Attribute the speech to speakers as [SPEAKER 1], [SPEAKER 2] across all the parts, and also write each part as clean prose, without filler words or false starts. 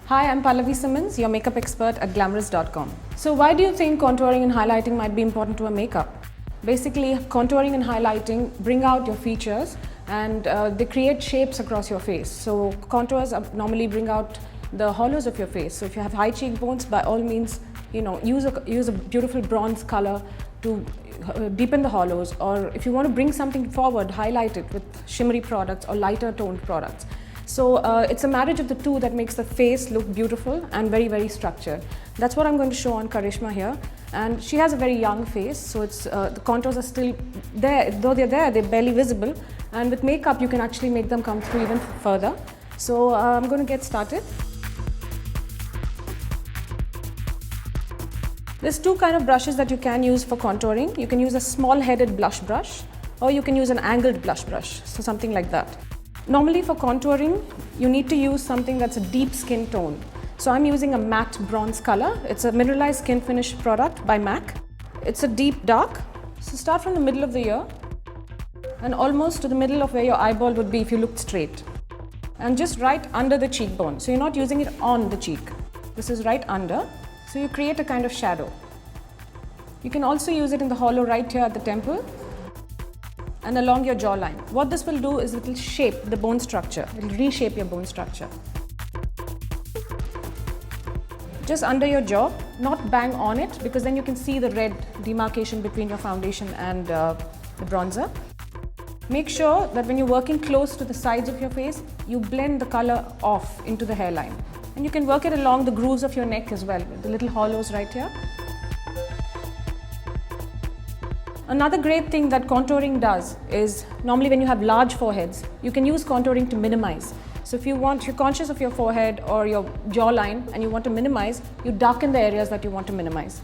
[SPEAKER 1] Hi, I'm Pallavi Simmons, your makeup expert at Glamorous.com. So why do you think contouring and highlighting might be important to a makeup? Basically, contouring and highlighting bring out your features and they create shapes across your face. So contours normally bring out the hollows of your face. So if you have high cheekbones, by all means, use a beautiful bronze color to deepen the hollows, or if you want to bring something forward, highlight it with shimmery products or lighter toned products. So it's a marriage of the two that makes the face look beautiful and very, very structured. That's what I'm going to show on Karishma here. And she has a very young face, so it's the contours are still there. Though they're there, they're barely visible. And with makeup, you can actually make them come through even further. So I'm going to get started. There's two kind of brushes that you can use for contouring. You can use a small-headed blush brush, or you can use an angled blush brush, so something like that. Normally for contouring, you need to use something that's a deep skin tone. So I'm using a matte bronze color. It's a mineralized skin finish product by MAC. It's a deep dark. So start from the middle of the ear and almost to the middle of where your eyeball would be if you looked straight. And just right under the cheekbone. So you're not using it on the cheek. This is right under. So you create a kind of shadow. You can also use it in the hollow right here at the temple and along your jawline. What this will do is it will shape the bone structure. It will reshape your bone structure. Just under your jaw, not bang on it, because then you can see the red demarcation between your foundation and the bronzer. Make sure that when you're working close to the sides of your face, you blend the color off into the hairline. And you can work it along the grooves of your neck as well, the little hollows right here. Another great thing that contouring does is, normally when you have large foreheads, you can use contouring to minimize. So if you're conscious of your forehead or your jawline and you want to minimize, you darken the areas that you want to minimize.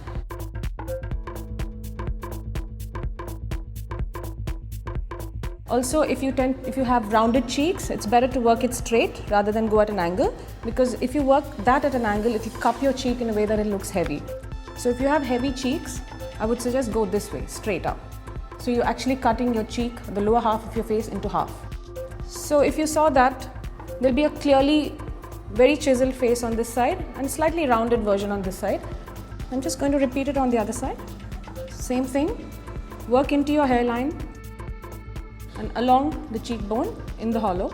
[SPEAKER 1] Also, if you have rounded cheeks, it's better to work it straight rather than go at an angle, because if you work that at an angle, it will cup your cheek in a way that it looks heavy. So if you have heavy cheeks, I would suggest go this way, straight up. So you're actually cutting your cheek, the lower half of your face, into half. So if you saw that, there'll be a clearly very chiseled face on this side and slightly rounded version on this side. I'm just going to repeat it on the other side. Same thing, work into your hairline and along the cheekbone in the hollow,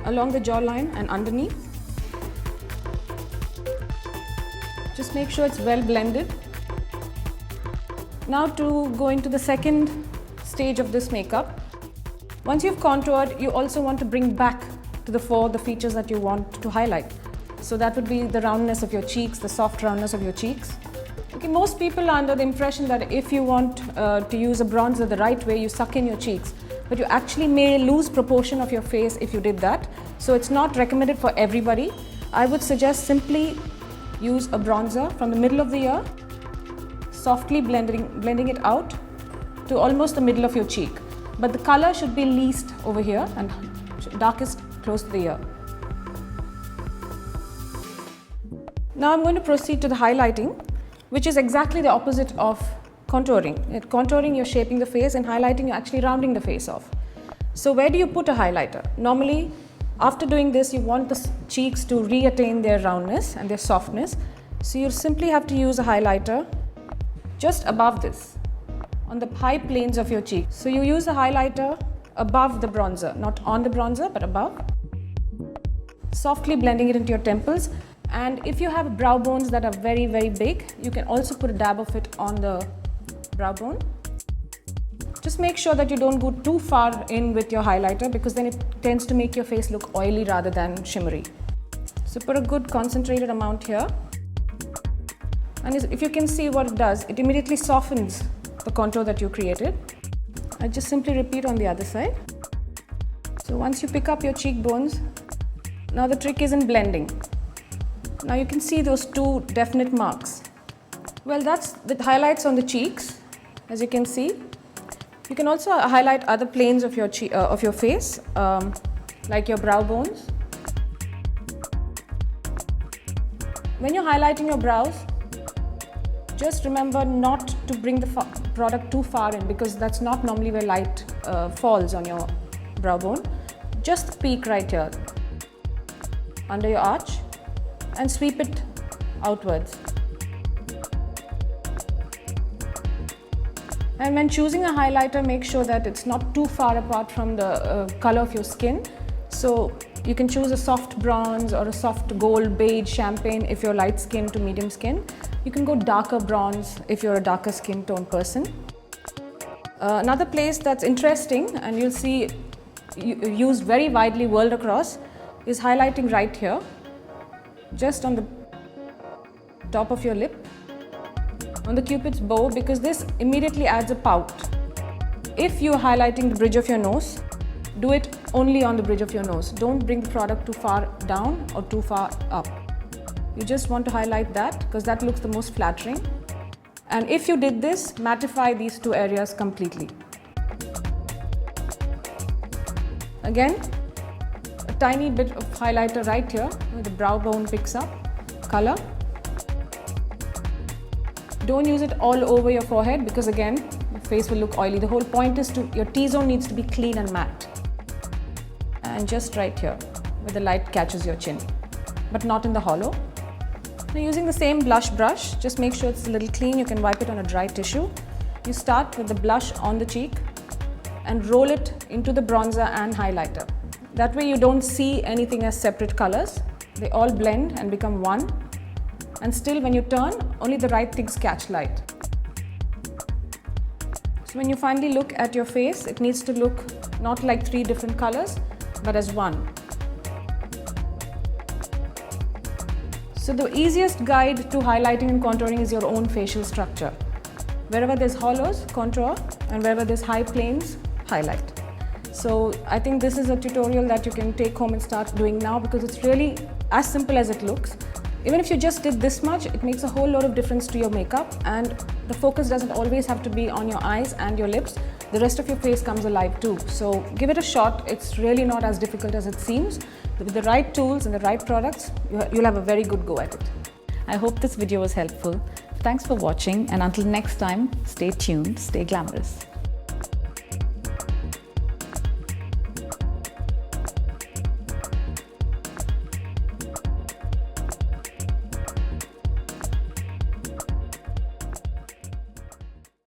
[SPEAKER 1] along the jawline and underneath. Just make sure it's well blended. Now to go into the second stage of this makeup. Once you've contoured, you also want to bring back to the fore the features that you want to highlight. So that would be the roundness of your cheeks, the soft roundness of your cheeks. Okay, most people are under the impression that if you want to use a bronzer the right way, you suck in your cheeks. But you actually may lose proportion of your face if you did that. So it's not recommended for everybody. I would suggest simply use a bronzer from the middle of the ear, softly blending it out to almost the middle of your cheek. But the color should be least over here and darkest close to the ear. Now I'm going to proceed to the highlighting, which is exactly the opposite of contouring. At contouring, you're shaping the face, and highlighting, you're actually rounding the face off. So where do you put a highlighter? Normally, after doing this, you want the cheeks to reattain their roundness and their softness. So you simply have to use a highlighter just above this, on the high planes of your cheek. So you use a highlighter above the bronzer, not on the bronzer, but above. Softly blending it into your temples. And if you have brow bones that are very, very big, you can also put a dab of it on the brow bone. Just make sure that you don't go too far in with your highlighter, because then it tends to make your face look oily rather than shimmery. So put a good concentrated amount here. And if you can see what it does, it immediately softens the contour that you created. I just simply repeat on the other side. So once you pick up your cheekbones, now the trick is in blending. Now you can see those two definite marks. Well, that's the highlights on the cheeks, as you can see. You can also highlight other planes of your face, like your brow bones. When you're highlighting your brows, just remember not to bring the product too far in, because that's not normally where light falls on your brow bone. Just the peak right here. under your arch and sweep it outwards. And when choosing a highlighter, make sure that it's not too far apart from the color of your skin. So you can choose a soft bronze or a soft gold, beige, champagne if you're light skin to medium skin. You can go darker bronze if you're a darker skin tone person. Another place that's interesting and you'll see used very widely world across is highlighting right here, just on the top of your lip, on the cupid's bow, because this immediately adds a pout. If you're highlighting the bridge of your nose, do it only on the bridge of your nose. Don't bring the product too far down or too far up. You just want to highlight that because that looks the most flattering. And if you did this, mattify these two areas completely. Again, a tiny bit of highlighter right here where the brow bone picks up color. Don't use it all over your forehead because again, your face will look oily. The whole point is your T-zone needs to be clean and matte. And just right here, where the light catches your chin, but not in the hollow. Now using the same blush brush, just make sure it's a little clean. You can wipe it on a dry tissue. You start with the blush on the cheek and roll it into the bronzer and highlighter. That way you don't see anything as separate colors. They all blend and become one. And still when you turn, only the right things catch light. So when you finally look at your face, it needs to look not like three different colors, but as one. So the easiest guide to highlighting and contouring is your own facial structure. Wherever there's hollows, contour, and wherever there's high planes, highlight. So I think this is a tutorial that you can take home and start doing now because it's really as simple as it looks. Even if you just did this much, it makes a whole lot of difference to your makeup, and the focus doesn't always have to be on your eyes and your lips. The rest of your face comes alive too. So give it a shot. It's really not as difficult as it seems. With the right tools and the right products, you'll have a very good go at it.
[SPEAKER 2] I hope this video was helpful. Thanks for watching, and until next time, stay tuned, stay glamorous.